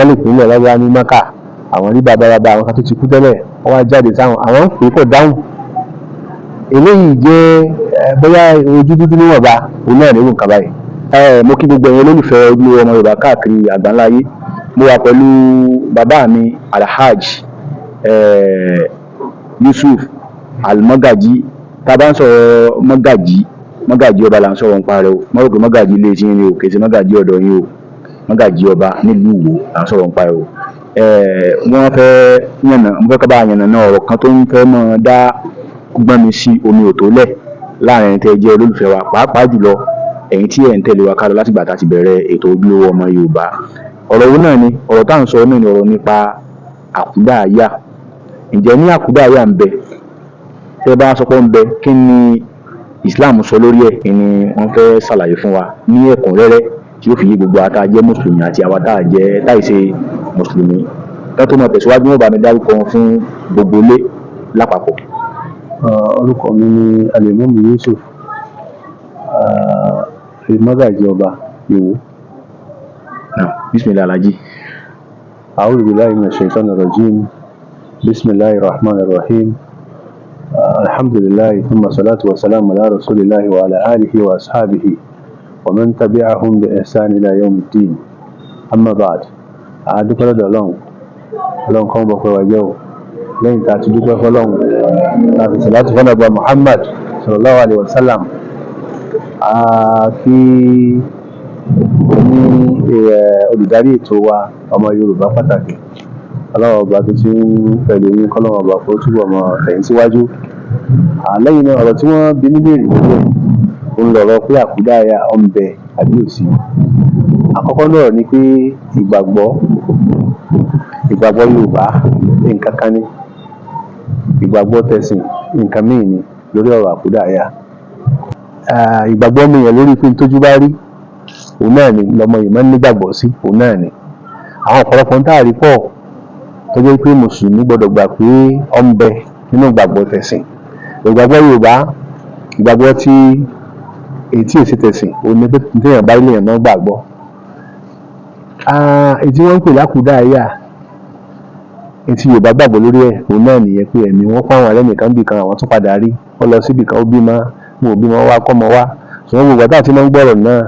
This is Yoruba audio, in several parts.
lè pínlẹ̀ lọ́wọ́ ní Mẹ́kà àwọn rí bàbá àwọn kan tó ti kú tẹ́lẹ̀ wọ́n wá jáde sáwọn àwọn ń pè é kò dáhùn. Eléyìí jẹ́ bóyá ojú dúdú níwọ̀nba òun náà nírú nǹkan báyìí. Mo kí gbogbo ẹ̀yin olólùfẹ́ ilé ọmọ Yorùbá káàkiri àgbáńlá ayé. Mo wà pẹ̀lú bàbá mi Alhaj Yusuf Al-Magaji. Tá a bá ń sọ̀rọ̀ Magaji ọba là ń sọ̀rọ̀ nípa rẹ̀ o. Mo rò pé Magaji ilé tí yín ni o, kì í ṣe Magaji ọ̀dọ̀ yín o. Magaji ọba nílùú Ìwó là ń sọ̀rọ̀ nípa rẹ̀ o. Wọ́n fẹ́ mo fẹ́ ká bá yànnà náà ọ̀rọ̀ kan tó ń fẹ́ mọ́ dá gbọ́n mi sí omi ò tó lẹ̀ láàrin ẹni tẹ́ jẹ́ olólùfẹ́ wa pàápàá jùlọ ẹ̀yin tí ẹ̀ ń tẹ̀lé wa ká lọ láti ìgbà tá a ti bẹ̀rẹ̀ ètò Ojúlówó Ọmọ Yorùbá. Ọ̀rọ̀ wo náà ni ọ̀rọ̀ tá à ń sọ náà ni ọ̀rọ̀ nípa àkúdàáyà. Ǹjẹ́ ní àkúdàáyà ń bẹ? Tẹ́ bá sọ pé ń bẹ, kí ni Islam sọ lórí ẹ̀? Ni wọ́n fẹ́ ṣàlàyé fún wa ní ẹ̀kúnrẹ́rẹ́ tí ó fi yé gbogbo àwa tá a jẹ́ mùsùlùmí àti àwa tá a jẹ́ táì ṣe mùsùlùmí. Kí wọ́n tó máa tẹ̀síwájú wọn bá mi dárúkọ wọn fún gbogbo ilé lápapọ̀. Orúkọ mi ni Al-Imam Yusuf Magaji ọba Ìwó. Bismillah Alhaji. A'udhu billahi minash shaitanir rajim. Bismillahir rahmanir rahim. Alhamdulillahi thumma salatu wa salam ala rasulillahi wa ala alihi wa ashabihi wa man tabi'ahum bi ihsan ila yawmiddin. Amma ba'd. A dúpẹ́ lọ́dọ̀ Ọlọ́run kan bọ̀ pé wá jẹ́ o. Lẹ́yìn tá a ti dúpẹ́ fọ́lọ́run láti salatu fún Ànábì Muhammad sallallahu alaihi wasallam. Kí ní olùdarí ètò wa ọmọ Yorùbá pàtàkì Ọlọ́run ọba tó ti ń pẹ̀lú yín kọ́lọ́run ọba kó túbọ̀ mọ tẹ̀yìn síwájú. Lẹ́yìn náà ọ̀rọ̀ tí wọ́n bi mí léèrè lórí ẹ̀ ń lọ̀rọ̀ pé àkúdàáyà ń bẹ àbí òsì. Àkọ́kọ́ náà ni pé ìgbàgbọ́ Yorùbá nǹkan kan ni, ìgbàgbọ́ tẹ̀sìn nǹkan míì ni lórí ọ̀rọ̀ àkúdàáyà. Ìgbàgbọ́ mi yẹn lórí pé tójú bá rí òun náà ni lọmọ yìí máa ń nígbàgbọ́ sí òun náà ni. Àwọn ọ̀pọ̀lọpọ̀ ń táàrí pọ̀ tó jẹ́ pé mùsùlùmí gbọ́dọ̀ gbà pé ó ń bẹ nínú ìgbàgbọ́ tẹ̀sìn. Ìgbàgbọ́ Yorùbá ìgbàgbọ́ tí èyí tí èsì tẹ̀sìn òun ni pé téèyàn bá ilé yẹn náà gbàgbọ́. Èyí tí wọ́n ń pè lákúdàáyà èyí tí Yorùbá gbàgbọ́ lórí ẹ̀ òun náà nìyẹn pé ẹ̀mí wọn fún àwọn ẹlẹ́nìkan bì kan àwọn tún padà rí wọ́n lọ síbì kan ó bímọ wọn ò bímọ wá kọ́mọ wá ṣùgbọ́n gbogbo àtàwọn tí wọ́n ń gbọ́rọ̀ náà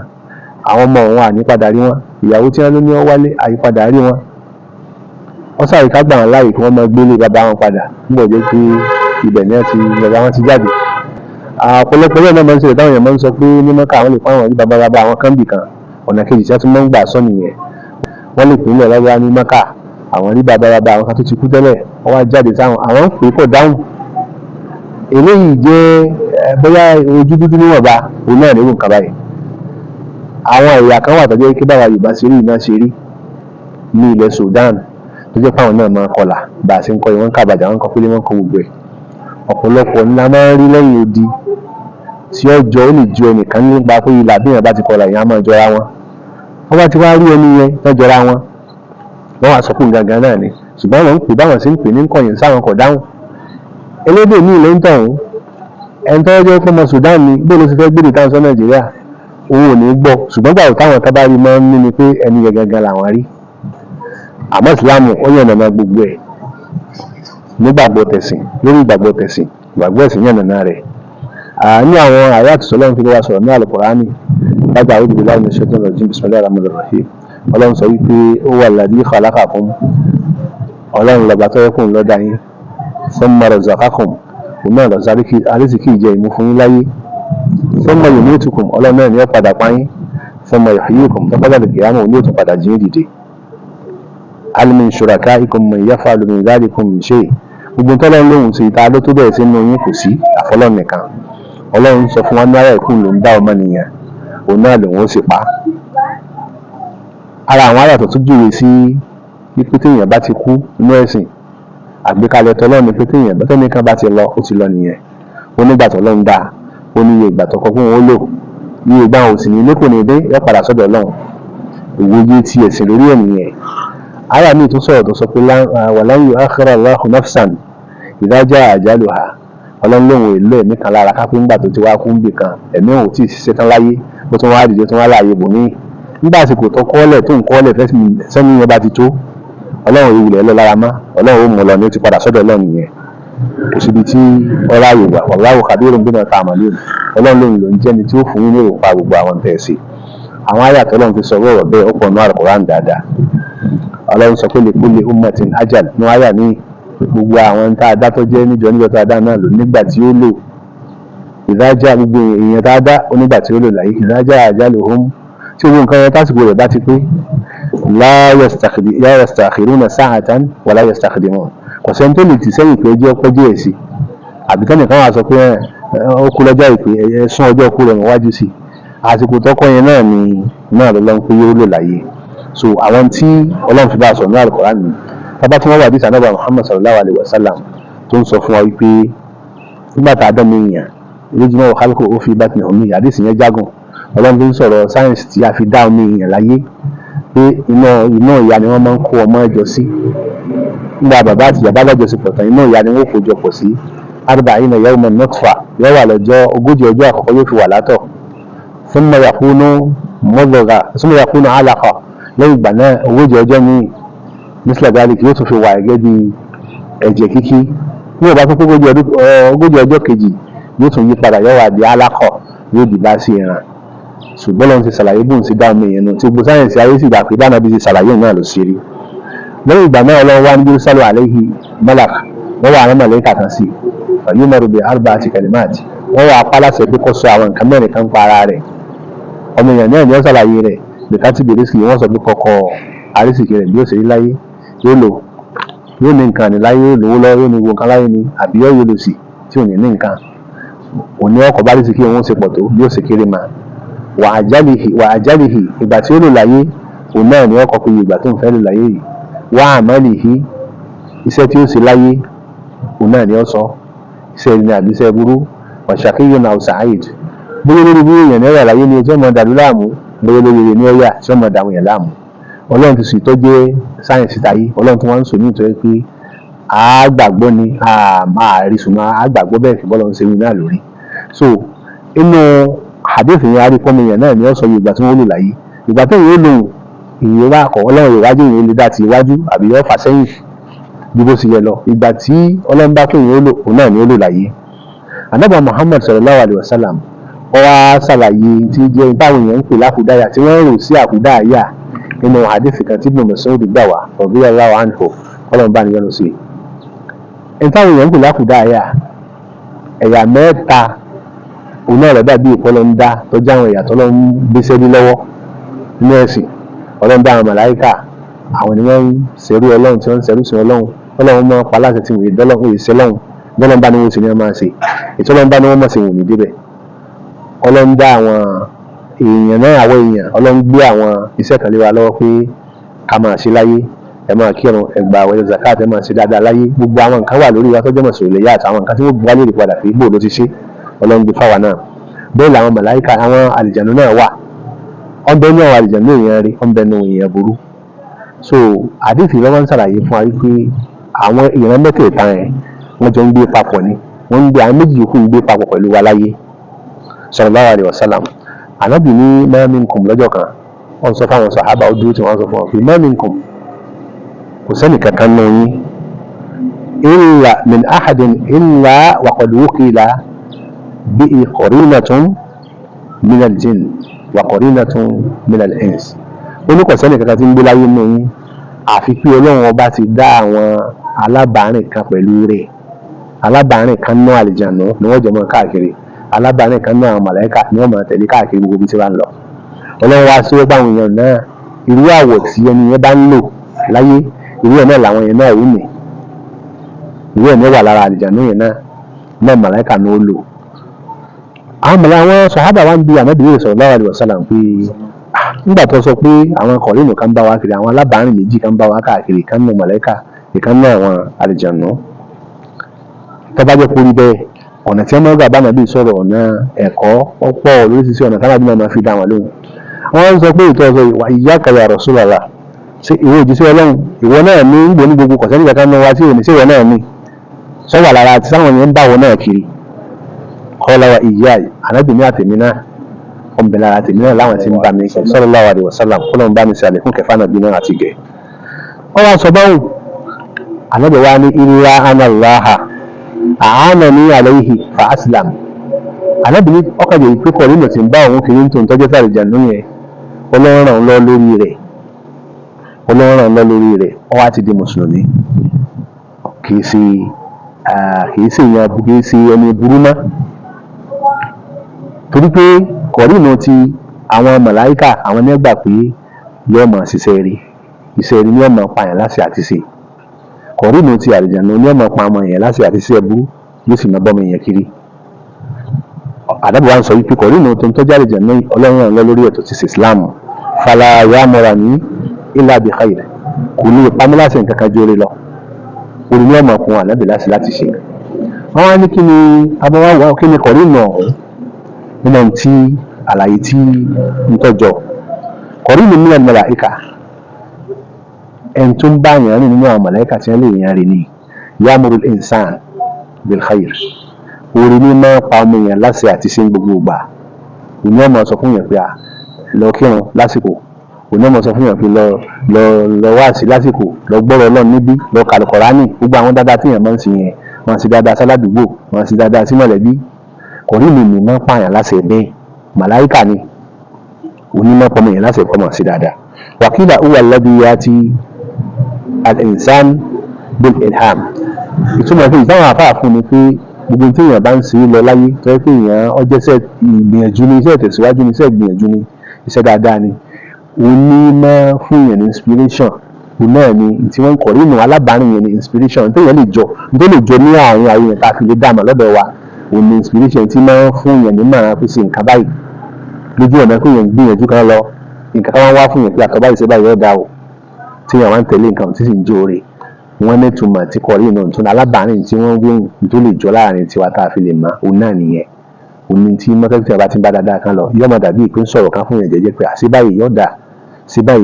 àwọn ọmọ òun ànípadà rí wọn ìyàwó tí wọ́n ló ní wọ́n wálé àyípadà rí wọn. Wọ́n sáré ká gbà wọn láàyè kí wọ́n máa gbélé bàbá wọn padà nígbà jẹ́ pé ibẹ̀ náà ti bàbá wọn ti jáde. Ọ̀pọ̀lọpọ̀ náà máa ń ṣẹlẹ̀ táwọn èèyàn máa ń sọ pé ní Mẹ́kà àwọn lè fún àwọn rí bàbá àwọn kan bì kan ọ̀nà kejì tí wọ́n tún máa ń gbà sọ nìyẹn. Wọ́n lè pínlẹ̀ lọ́wọ́ ní Mẹ́kà àwọn rí bàbá àwọn kan tó ti kú tẹ́lẹ̀ wọ́n wá jáde sáwọn àwọn ń pè é kò dáhùn. Eléyìí jẹ́ bóyá ojú dúdú níwọ̀nba òun náà nírú nǹkan báyìí. Àwọn ẹ̀yà kan wà tó jẹ́ pé báwa Yorùbá ṣe rí iná ṣe rí ní ilẹ̀ Sudan tó jẹ́ pé àwọn náà máa kọlà bá a ṣe ń kọ́ ìwọ̀n kàbàjà wọn kọ́ pélé wọn kọ́ gbogbo ẹ̀. Ọ̀pọ̀lọpọ̀ ńlá máa ń rí lẹ́yìn odi tí ọjọ́ ó lè ju ẹnìkan nípa pé ilà bí èèyàn bá ti kọlà èèyàn á máa jọra wọn. Wọ́n bá ti wá rí ẹni yẹn tó jọra wọn wọ́n wá sọ fún gangan náà ni ṣùgbọ́n wọn ń pè báwọn ṣe ń pè ní kọ̀yìn sáwọn kọ̀ dáhùn. Elédè ní ilé ń tọ̀hún ẹni tó jẹ́ fọmọ Sudan ni bí ló ṣe fẹ́ gbé ìtàn sọ Nàìjíríà òun ò ní gbọ́ ṣùgbọ́n gbàgbọ́ táwọn kan bá rí máa ń ní ni pé ẹni yẹn gangan làwọn rí. Àmọ́ Ìsìlámù ó yàn nàná gbogbo ẹ̀ nígbàgbọ́ tẹ̀sìn lórí ìgbàgbọ́ tẹ̀sìn ìgbàgbọ́ ẹ̀sìn yàn nàná rẹ̀. Ní àwọn àyà àtúnṣe Ọlọ́run fi wá sọ̀rọ̀ ní Al-Qur'ani lágbà a'udhu billahi minash shaitanir rajim bismillahir rahmanir rahim. Ọlọ́run sọ wípé ó wà alladhi khalaqakum Ọlọ́run lọ́ba tó yẹ kóun lọ́dà yín thumma razaqakum òun náà lọ́sà àrísìkí ìjẹ ìmú fún yín láyé thumma yumitukum Ọlọ́run náà ní ó padà pa yín thumma yuhyikum tó padà lè kí àmọ́ òun yóò tún padà jí dìde. Hal min shurakaikum man yaf'alu min dhalikum min shay' gbogbo tọ́lọ́ lóhùn sí ìta ló tó bẹ̀rẹ̀ sínú yín kò sí àfọlọ́run nìkan. Ọlọ́run sọ fún wa ní ara ìkú ló ń dá ọmọ nìyẹn òun náà lòun ó sì pa. Ara àwọn àyàtọ̀ tó júwe sí pípé téèyàn bá ti kú inú ẹ̀sìn àgbékalẹ̀ tọ́lọ́run ni pé téèyàn bá tẹ́nìkan bá ti lọ ó ti lọ nìyẹn. Ó nígbà tọ́lọ́run dá ó ní iye ìgbà tó kọ fún wọn ó lò iye ìgbà òun sì ní ilé kò ní dé yọ padà sọ́dọ̀ Ọlọ́run ìwòye ti ẹ̀sìn lórí ẹ̀ nìyẹn. Àyà mi tún sọ̀rọ̀ tó sọ pé walan yu'akhkhira Allahu nafsan idha jaa ajaluha Ọlọ́run lòun èlò ẹ̀mí kan lára ká pé ńgbà tó ti wá kú níbì kan ẹ̀mí òun tí ì ṣiṣẹ́ tán láyé ó tún wá dìde tún wá láàyè bòmíì nígbà àsìkò tó kọ́lẹ̀ tó ń kọ́lẹ̀ sẹ́ni yẹn bá ti tó ọlọ́run ìwúlẹ̀ lọ lára mọ́ ọlọ́run ó mú lọ ní ó ti padà sọ́dọ̀ ọlọ́run yẹn kò síbi tí ọlá yorùbá wallahu khabirun bima ta'malun ọlọ́run lòun ló ń jẹ́ni tí ó fún yín ní òrùpa gbogbo àwọn tẹ̀ sí àwọn àyà tọ́lọ́run fi sọ̀rọ̀ ọ̀rọ̀ bẹ́ẹ̀ ó pọ̀ nínú Al-Qur'an dáadáa ọlọ́run sọ pé li kulli ummatin ajal ní àyà ní gbogbo àwọn tá a dá tó jẹ́ níjọ tá a dá náà lò nígbà tí ó lò ìdájà gbogbo èèyàn tá a dá onígbà tí ó lò láyé ìdájà ajaluhum tí owó nǹkan yẹn tásìkò rẹ̀ bá ti pé la yastakhiruna sa'atan wa la yastaqdimun kò sẹ́ni tó lè tì sẹ́yìn pé ọjọ́ pẹ́ díẹ̀ sí àbí tẹ́nìkan wà sọ pé ó kú lọ́jọ́ ìpè ẹ̀sùn ọjọ́ kú rẹ̀ wájú sí àsìkò tọ́kọ yẹn náà ni náà lọ́lọ́run pé yóò lò láyé so àwọn tí ọlọ́run fi bá a sọ̀rọ̀ ní Al-Qur'an ni tábà tí wọ́n wà dísà náà bá Muhammad sallallahu alayhi wa sallam tó ń sọ fún wa wípé nígbà tá a dán mi yàn lójúmọ́ wọ kálukú ó fi bá ti hàn mí àdìsí yẹn jágùn ọlọ́run tó ń sọ̀rọ̀ sáyẹ̀nsì tí a fi dá omi yàn láyé pé iná ìyá ni wọ́n máa ń kó ọmọ ẹjọ́ sí nígbà bàbá àti ìyá bá lọ́jọ́ sí pọ̀ tán iná ìyá ni wọ́n kó jọ pọ̀ sí arba'ina yawman nutfa yóò wà lọ́jọ́ ogójì ọjọ́ àkọ́kọ́ yóò fi wà látọ̀ thumma yakunu mudghah thumma yakunu alaqa lẹ́yìn ìgbà náà ogójì ọjọ́ míì misla dhalik yóò tún fi wà gẹ́gẹ́ bí ẹ̀jẹ̀ kíkí ní ọba tó ogójì ọjọ́ kejì yóò tún yí padà yóò wà di alaqa yóò di bá sí ìran ṣùgbọ́n lọ́n ti ṣàlàyé bóun ti dá omi yẹn nù tí gbogbo sáyẹ̀nsì ayé sì gbà pé dáná bí ti ṣàlàyé náà ló ṣe rí lẹ́yìn ìgbà náà ọlọ́run wá ní Jerusalem alayhi malak wọ́n wà àwọn mọ̀lẹ́kà kan sí ọ̀yún mọ̀rùbí arba'ati kalimat wọ́n wà apá láṣẹ pé kó sọ àwọn nǹkan mẹ́rin kan pa ara rẹ̀ ọmọ èèyàn náà ni wọ́n ṣàlàyé rẹ̀ bìkátì bèrèsì wọ́n sọ pé kọ́kọ́ àrísìkì rẹ̀ bí ó ṣe rí láyé yóò ní nǹkan ní láyé yóò lówó lọ́wọ́ yóò ní gbogbo nǹkan láyé ni àbí yóò lò sí tí ò ní nǹkan òní ọkọ̀ bá àrísìkì òun ṣe pọ̀ tó bí ó ṣe kéré máa wà àjálìhì ìgbà tí ó lò láyé òun náà ni ọkọ̀ pé ìgbà tó ń fẹ́ lò láyé yìí wà àmàlìhì iṣẹ́ tí ó ṣe láyé òun náà ni ó sọ iṣẹ́ ìrìn àbí iṣẹ́ burú wàṣàkéyìn náà sa'id bóyá lórí bí èèyàn náírà láyé ni ẹjọ́ máa dàlú láàmú bóyá lórí rẹ̀ ní ọ̀yà tí wọ́n máa dàwọn èèyàn láàmú ọlọ́run ti sì tó jẹ́ sáyẹ̀nsì táyé ọlọ́run tí wọ́n ń sọ ní ìtọ́jú pé àgbàgbọ́ ni àrísùnmọ́ àgbàgbọ́ bẹ́ẹ̀ fi bọ́lọ́ ń ṣe wí náà lórí so inú hadith yẹn arípọ́nmi yẹn náà ni ó sọ ìgbà tí wọ́n lò láyé ìgbà tó yẹn lò ìyẹn wá kọ̀ ọlọ́run ìwájú yẹn lè dá ti iwájú àbí yóò fà sẹ́yìn bí bó ṣe yẹ lọ ìgbà tí ọlọ́run bá tó yẹn lò òun náà ni ó lò láyé ànábì Muhammad sallallahu alayhi wa sallam ó wá ṣàlàyé tí jẹ́ báwọn èèyàn ń pè lákùdáyà tí wọ́n rò sí àkùdáyà nínú hadith kan tí Ibn Mas'ud gbà wá radiyallahu anhu ọlọ́run bá níyànjú sí i táwọn èèyàn ń pè lákùdáyà ẹ̀yà mẹ́ta òun náà rẹ̀ dàbí ìpọ́lọ́ ń dá tó jáwọn ẹ̀yà tó lọ ń gbéṣẹ́ bí lọ́wọ́ nínú ẹ̀sìn ọlọ́run dá àwọn màláíkà àwọn ni wọ́n ń ṣerú ọlọ́run tí wọ́n ń ṣerú sí ọlọ́run mọ́ paláṣẹ tí wọ́n yìí dọ́lọ́run èsì ọlọ́run dọ́lọ́run bá ní wọ́n sì ní wọ́n máa ṣe ètò ọlọ́run bá ní wọ́n máa ṣe wò ní débẹ̀ ọlọ́run dá àwọn èèyàn náà àwọ̀ èèyàn ọlọ́run gbé àwọn iṣẹ́ kan lé wa lọ́wọ́ pé ká máa ṣe láyé ẹ máa kírun ẹ gba àwẹ̀ zakat ẹ máa ṣe dáadáa láyé gbogbo àwọn nǹkan wà lórí wa tó jẹ́ mọ̀sọ̀lẹ̀ yá àtàwọn nǹkan tí wọ́n gbá lè padà fi gbòó ló ti ṣe ọlọ́run gbé fáwa náà bẹ́ẹ̀ làwọn màláíkà àwọn àlìjànú náà wà ọ̀nbẹ ní àwọn àlìjànú èèyàn rí ọ̀nbẹ ní èèyàn burú so àdìsí lọ́wọ́ ń ṣàlàyé fún wa wípé àwọn èèyàn mẹ́tẹ̀ẹ̀ta yẹn wọ́n jọ ń gbé papọ̀ ni wọ́n ń gbé àwọn méjì yòókù ń gbé papọ̀ pẹ̀lú wa láyé sallallahu alaihi wasallam ànábì ní ma minkum lọ́jọ́ kan wọ́n sọ fáwọn sàhábà ó dúró tí wọ́n sọ fún wọn pé ma minkum kò sẹ́nì kankan nù yín illa min ahadin illa wa qad wukila bí qarinatun min al-jinn wa qarinatun min al-ins ó ní kò sẹ́nì kankan tí ń gbé láyé nù yín àfi pé ọlọ́run ọba ti dá àwọn alábàárìn kan pẹ̀lú rẹ̀ alábàárìn kan náà àlìjànú ni wọ́n jọ mọ́ káàkiri alábàárìn kan náà màláíkà ni wọ́n máa tẹ̀lé káàkiri gbogbo bí tí wọ́n lọ ọlọ́run wá sí ọgbà àwọn èèyàn náà irú àwọ̀ tí ẹni yẹn bá ń lò láyé irú ẹ̀ náà làwọn èèyàn náà rí nì irú ẹ̀ náà wà lára àlìjànú yẹn náà màláíkà ni ó lò àwọn sàhábà wa ń bi ànábì sallallahu alaihi wasallam pé nígbà tó sọ pé àwọn kọ̀rínù kan bá wa kiri àwọn alábàárìn méjì kan bá wa káàkiri kan nù màláíkà ìkan náà àwọn àlìjànú tó bá jẹ́ kórí bẹ́ẹ̀ ọ̀nà tí wọ́n máa gbà bá nàbí sọ̀rọ̀ ọ̀nà ẹ̀kọ́ ọ̀pọ̀ lóríṣiríṣi ọ̀nà táwọn àdúgbò máa fi dá wọn lóhùn wọ́n ń sọ pé ìtọ́ sọ ìwà iyyaka ya Rasulullah ṣe ìwé òjíṣẹ́ ọlọ́run ìwọ náà ní ń gbò ní gbogbo kọ̀sẹ́nì kankan náà wá sí òní sí ìwọ náà ní sọ́wọ́ lára àti sáwọn yẹn ń bá wọn náà kiri qala wa iyyaya ànábì ní àtẹ̀mí náà ọ̀nbẹ̀ lára àtẹ̀mí náà láwọn tí ń bá mi sallallahu alaihi wasallam kọ́lọ́n bá mi ṣe àlékún kẹfà náà bí náà àti gẹ̀ wọ́n wá sọ báwọn ànábì wa ní illa anna Allaha a'anani alayhi fa aslam ànábì ní ọkàn jẹ́ pé kọ̀ nínú tí ń bá òun kiri tó ń tọ́jú sáré jàǹdù yẹn Ọlọ́run ràn lọ lórí rẹ̀ ó wá ti di mùsùlùmí kìí ṣe ẹni burú mọ́ torí pé kọ̀rínù ti àwọn màláíkà àwọn ní gbà pé yóò máa ṣiṣẹ́ rí iṣẹ́ rí ní ọmọ pààyàn láṣẹ àti ṣe kọ̀rínù ti àlùjànnú ní ọmọ pa ọmọ yẹn láṣẹ àti ṣe ẹbú yóò sì máa bọ́mọ yẹn kiri àdábò wa ń sọ wípé kọ̀rínù tó ń tọ́jú àlùjànnú Ọlọ́run ràn lọ lórí ẹ̀tọ́ ti ṣe Islam fala ya'murani illa bi khair kò ní ìpamọ́ láti nǹkan kan jóore lọ orí ní ọmọ ọkùnrin ànábì láti ṣe wọ́n wá ní kí ni abọ́wá kí ni kọ̀rínù ọ̀hún nínú tí àlàyé tí ń tọ́jọ́ kọ̀rínù minal malaika ẹni tó ń bá yàn rìn nínú àwọn màláíkà tí wọ́n lè yàn rìn ní ya'murul insan bil khair orí ní máa pa ọmọ èèyàn láṣẹ àti ṣe gbogbo ìgbà ìní ọmọ sọ fún yàn pé lọ kírun lásìkò òní ọmọ sọ fún yàn pé lọ wáàsí lásìkò lọ gbọ́rọ̀ Ọlọ́run níbí lọ kàlù Kùránì gbogbo àwọn dáadáa tí yàn máa ń ṣe yẹn wọ́n sì dáadáa sáládùúgbò wọ́n sì dáadáa sí mọ̀lẹ́bí kọ̀rínù ní máa pààyàn láṣẹ bẹ́ẹ̀ màláíkà ni òní máa pọ̀ mọ̀yàn láṣẹ kọ́mọ̀ sí dáadáa wàkílà huwa alladhi yati al-insan bil ilham ìtumọ̀ pé ìtàwọn àfáà fún ni pé gbogbo tí èèyàn bá ń ṣe lọ láyé tó yẹ pé èèyàn ọjọ́ iṣẹ́ ìgbìyànjú ni iṣẹ́ ìtẹ̀síwájú ni iṣẹ́ ìgbìyànjú ni iṣẹ́ dáadáa ni òní máa fún èèyàn ní inspiration òun náà ni tí wọ́n ń kọ̀rínù alábàárìn yẹn ní inspiration tó lè jọ ní àárín àwọn èèyàn tá a fi lè dààmú lọ́dọ̀ wa òun ni inspiration tí máa ń fún èèyàn ní màá fi ṣe nǹkan báyìí lójú ọ̀nà pé èèyàn gbìyànjú kan lọ nǹkan kan wá fún yẹn pé àtọ́ báyìí ṣe báyìí ọ̀dà o tí èèyàn wá ń tẹ̀lé nǹkan tí sì ń jó ore wọ́n ní túmọ̀ tí kọ̀rínù tó ní alábàárìn tí wọ́n wéhùn tó lè jọ láàrin tiwa tá a fi lè mọ̀ òun náà nìyẹn òun ni tí mọ́tẹ́tì bá ti ń bá dáadáa kan lọ yóò máa dàbí ìpín sọ̀rọ̀ kan fún yẹn jẹ́jẹ́ pé àṣẹ báyìí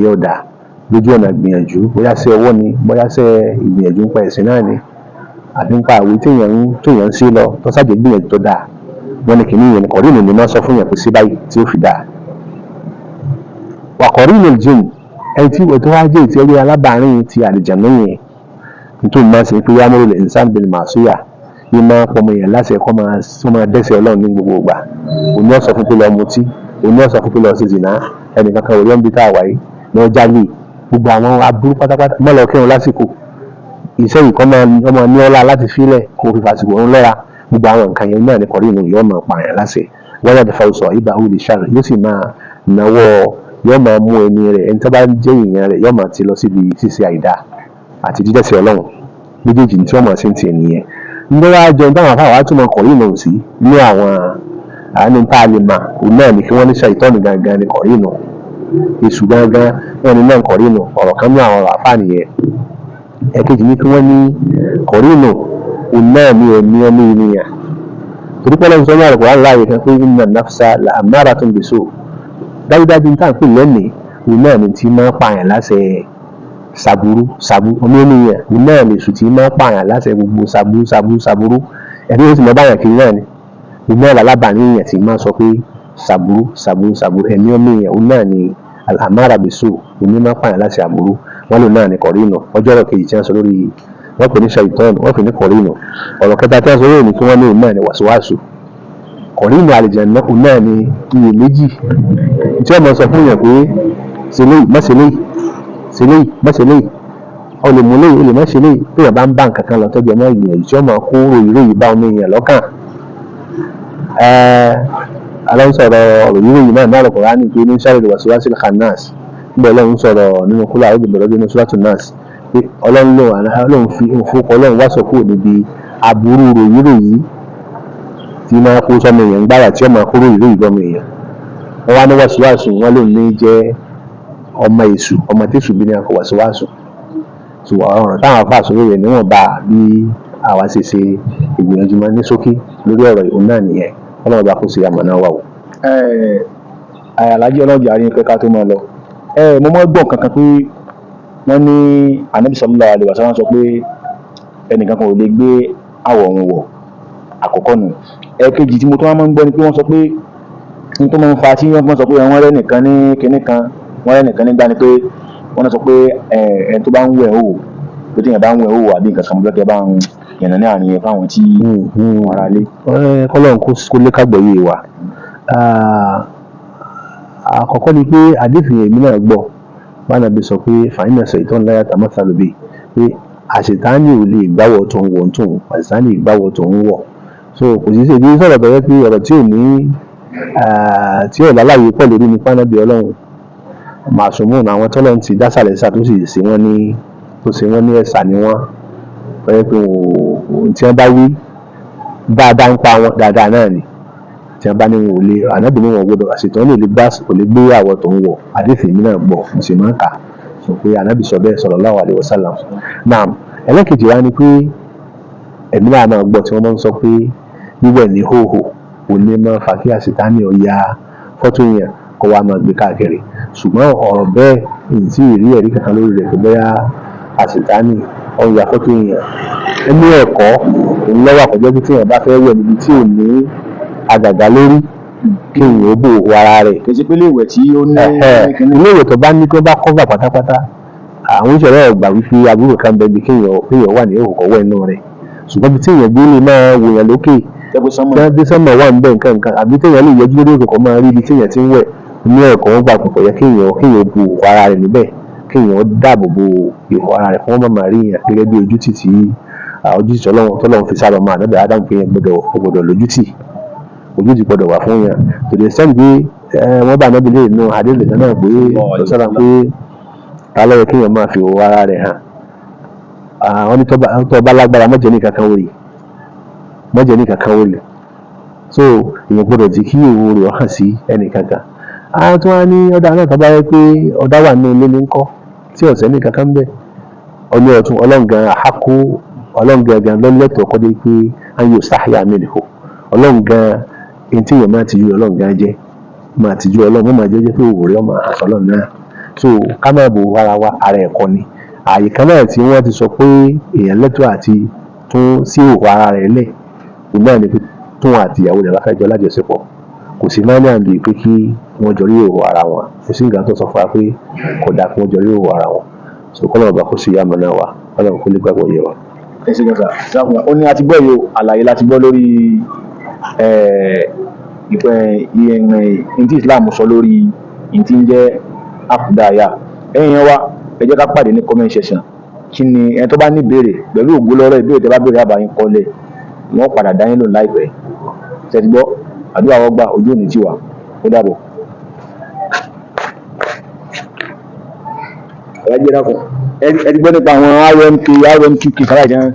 yóò dà lójú ọ̀nà gbìyànjú bóyá ṣe ọwọ́ ni bóyá ṣe ìgbìyànjú ń pa ẹ̀sìn náà ni àti ń pa àwé téèyàn ń ṣe lọ tó ṣàjẹ́ gbìyànjú tó dáa wọ́n ní kìíní yẹn ní kọ̀rínù ni máa sọ fún yẹn pé sí báyìí tí ó fi dáa. wà kọ̀rínù jinn ẹni tí ìwé tó wá jẹ́ ìtẹ́rí alábàárìn ti àlùjànnú yẹn nítorí máa ṣe pé ya'murul insan bil ma'siyah yìí máa pọmọ yẹn láṣẹ kọ́ máa dẹ́ṣẹ̀ Ọlọ́run ní gbogbo ìgbà òní ọ̀sọ̀ fún pé lọ mutí òní ọ̀sọ̀ fún pé lọ sí zìnà ẹnìkan kan òye ń bi tá a wáyé lọ jálè gbogbo àwọn aburú pátápátá mọ́ lọ kírun lásìkò iṣẹ́ yìí kọ́ máa ní ọlá láti fílẹ̀ kó fi fàṣìkò òun lọ́ra gbogbo àwọn nǹkan yẹn náà ní kọ̀rínù yóò máa pààyàn láṣẹ wọ́n yàtọ̀ fàwùsọ̀ ibà òòlì ṣáà yóò sì máa náwó yóò máa mú ẹni rẹ̀ ẹni tó bá jẹ́ ìyẹn rẹ̀ yóò máa ti lọ síbi ṣíṣe àìdá àti dídẹ̀sẹ̀ Ọlọ́run méjèèjì tí wọ́n máa ṣe ń tiẹ̀ nìyẹn nígbà wá jẹun táwọn afáwọn wá túmọ̀ kọ̀rínù sí ní àwọn àánú tá a lè mà òun náà ní kí wọ́n ní ṣàìtọ́nù gangan ní kọ̀rínù èṣù gangan wọn ní náà kọ̀rínù ọ̀rọ̀ kan ní àwọn àfáà nìyẹn ẹ̀kejì ní kí wọ́n ní kọ̀rínù òun náà ní ẹ̀mí ọmọ ènìyàn torí pé lọ́sọ̀rọ̀ ní àlùkò aláàyè kan pé inna nafsa la'ammaratun bisu' dájúdájú ní táǹpì lẹ́nìí òun náà ní tí máa pààyàn láṣẹ sàbúrú ọmọ ènìyàn òun náà lè sùn tí máa pààyàn láṣẹ gbogbo sàbúrú ẹ̀rí ó sì mọ́ báyàn kiri náà ni òun náà lálábàárín èèyàn tí máa sọ pé sàbúrú ẹ̀mí ọmọ èèyàn òun náà ni al-ammara bisu' òun ní máa pààyàn láṣẹ àbúrú wọ́n lò náà ní kọ̀rínù ọjọ́ ọ̀rọ̀ kejì tí wọ́n sọ lórí wọ́n pè ní ṣàìtọ́nù wọ́n pè ní kọ̀rínù ọ̀rọ̀ kẹta tí wọ́n sọ lórí ní kí wọ́n ní òun náà ní wàsíwàsù kọ̀rínù àlùjànnú òun náà ní iyèméjì tí wọ́n mọ̀ sọ fún yàn pé mọ́sẹ̀lẹ̀ olùmúlẹ̀ olùmọ́sẹ̀lẹ̀ pé yàn bá ń bá nǹkan kan lọ tọ́jú ọmọ ìgbìyànjú tí wọ́n mọ̀ kó ròyìnròyìn bá ọmọ èèyàn lọ́kàn aláǹsọ̀rọ̀ ròyìnròyìn náà náà Al-Qur'ani pé ní sáré wàsíwàsù khannas nígbà Ọlọ́run sọ̀rọ̀ nínú kúlà ó gbìyànjú nínú Suratul Nas pé Ọlọ́run fi òfókọ Ọlọ́run wá sọ̀kò níbi aburú ròyìnròyìn tí máa kó sọmọ èèyàn gbáyà tí ó máa kó ròyìnròyìn bọ́mọ èèyàn wọ́n wá ní wàsíwàsù wọn ló ní jẹ́ ọmọ èṣù ọmọ tẹ̀sù bí ní akọ wàsíwàsù tó ọ̀rọ̀ táwọn afá sórí rẹ̀ níwọ̀n bá bí àwa ṣe ṣe ìgbìyànjú máa ní ṣókí lórí ọ̀rọ̀ ìhun náà nìyẹn Ọlọ́run bá kó sí àmọ̀nà wà wò. Àyàlájẹ́ ọlọ́jà rí pé ká tó máa lọ mo mọ́ gbọ́n kankan pé wọ́n ní Ànábì sallallahu alaihi wasallam sọ pé ẹnìkan kan ò lè gbé àwọ̀ òun wọ̀ àkọ́kọ́ nù ẹ̀kejì tí mo tó máa ń gbọ́ ni pé wọ́n sọ pé ní tó máa ń fa tí wọ́n sọ pé wọ́n rẹ́ nìkan ní kinní kan wọ́n rẹ́ nìkan nígbà ni pé wọ́n náà sọ pé ẹni tó bá ń wẹ̀ òwò pé téèyàn bá ń wẹ̀ òwò àbí nǹkan kan bẹ́ẹ̀ bá ń yànnà ní àárín yẹn fáwọn tí wọ́n ara lé. kọ́lọ́n kó lé kágbọ̀ọ́yé wa. Àkọ́kọ́ ni pé àdéhùn èmi náà gbọ́ báńà bí sọ pé fàyínà sọ ìtọ́ ńlá yàtọ̀ mọ́sálùbí pé àṣetánì ò lè gbáwọ̀ tó ń wọ̀ tó ń àṣetánì ìgbáwọ̀ tó ń wọ̀. So kò sí ṣèdí sọ̀rọ̀ bẹ̀rẹ̀ pé ọ̀rọ̀ tí ò ní tí ò lálàyé pọ̀ lórí ní fáńà bí ọlọ́run màsùmùn àwọn tọ́lọ́run ti dásàlẹ̀ sà tó sì ṣe wọ́n ní ẹ̀sà ni wọ́n pẹ̀lú pé tí wọ́n bá wí dáadáa ń pa wọn dáadáa náà ni tí wọ́n bá ní wọn ò lè ànábì ní wọn gbọ́dọ̀ àṣetán lè gbé àwọ̀ tó ń wọ̀ àdéhùn mi náà gbọ́ mo sì máa ń kà sọ pé ànábì sọ bẹ́ẹ̀ sallallahu alaihi wasallam. Náà ẹlẹ́kejì wá ni pé ẹ̀mí náà máa gbọ́ tí wọ́n máa ń sọ pé wíwẹ̀ ní hóhò òní máa fà kí àṣetánì ọ̀ya fọ́tò yẹn kó wá máa gbé káàkiri ṣùgbọ́n ọ̀rọ̀ bẹ́ẹ̀ ìtì ìrí ẹ̀rí kankan lórí rẹ̀ pé bóyá àṣetánì ọ̀ya fọ́tò yẹn ẹnu ẹ̀kọ́ ńlọ́wọ́ àkọ́jọ́ tí èèyàn bá fẹ́ wẹ̀ níbi tí ò ní àgàgà lórí kí èèyàn ó bò ara rẹ̀. kì í ṣe pé iléèwẹ̀ tí ó ní iléèwẹ̀ tó bá ní kó bá kọ́fà pátápátá àwọn ìṣẹ̀lẹ̀ ọ̀gbà wípé àbúrò kan bẹ bí kéèyàn wà ní òkò wẹ̀ inú rẹ̀ ṣùgbọ́n bí téèyàn gbé lè máa wòyàn lókè tí sánmà wà ń bẹ nǹkan àbí téèyàn lè yọjú lórí òkò máa rí ibi téèyàn ti ń wẹ̀ ní ẹ̀kọ́ wọn gbà pọ̀ yẹ kéèyàn bu ara rẹ̀ níbẹ̀ kéèyàn dáàbò bo ìhò ara rẹ̀ fún wọn máa rí yàn gẹ́gẹ́ bí ojútì tí ojútì tọ́lọ́run fi sára ọmọ ànábì Ádámù pé gbọ́dọ̀ lójútì gbọ́dọ̀ wà fún yàn tòde sẹ́ni pé wọ́n bá ànábì lè nu àdéhùn náà pé lọ́sọ̀rọ̀ pé alẹ́ yẹ kéèyàn máa fi ìhò ara rẹ̀ hàn wọ́n ní tó bá lágbára mọ́jẹ́ ní kankan wòlé so èèyàn gbọ́dọ̀ jí kí ìhò rẹ̀ hàn sí ẹnì kankan. Tí wọ́n á ní ọ̀dà náà tó bá yẹ pé ọ̀dà wà nínú ilé ní ńkọ́ tí ọ̀sẹ̀ ní kankan ń bẹ̀ ọ̀nà ọ̀tún ọlọ́ǹgàn àhákó ọlọ́ǹgàn lọ́lẹ́tọ̀ kọ́dé pé ayò sáhìá mẹ́lẹ̀kọ́ ọlọ́ǹgàn ẹni tí èèyàn máa ti ju ọlọ́ǹgàn jẹ́ máa ti ju ọlọ́ǹgàn máa jẹ́ pé òwúrẹ́ ọmọ àtọ́lọ́ náà so ká má bo ara wa ara ẹ̀kọ́ ni àyè kan náà tí wọ́n ti sọ pé èèyàn lẹ́tọ̀ àti tún sí òwò ara rẹ̀ lẹ̀ òun náà ni pé tóun àti ìyàwó rẹ̀ bá fẹ́ jọ lájọṣepọ̀ kò sí máa ní àǹdí pé kí wọ́n jọ rí òwò ara wọn kò sí nǹkan tó sọ fún wa pé kò dáa kí wọ́n jọ rí òwò ara wọn so kọ́nà ọba kó sì yá àmọ́ náà wá kọ́nà kó lè gbàgbọ́ yé wa. ẹ ṣe gbọ́dọ̀ sáfùnà ó ní àti gbọ́ yìí àlàyé láti gbọ́ lórí ìyẹn tí Islam sọ lórí ìyẹn tí ń jẹ́ àkúdàáyà ẹ̀yìn wa ẹ jẹ́ ká pàdé ní comment section kí ni ẹni tó bá ní ìbéèrè pẹ̀lú ògbó lọ́rọ̀ ìbéèrè tẹ́ bá béèrè àbáyín kọ́lẹ̀ wọ́n padà dá yín lò láìpẹ́ ṣẹ́ti gbọ́ àdúrà wọ́n gbà ojú òní tiwa ó dàbọ̀. ẹ̀yà dákun ẹ ti gbọ́ nípa àwọn RMK kìkàrà ìjẹun.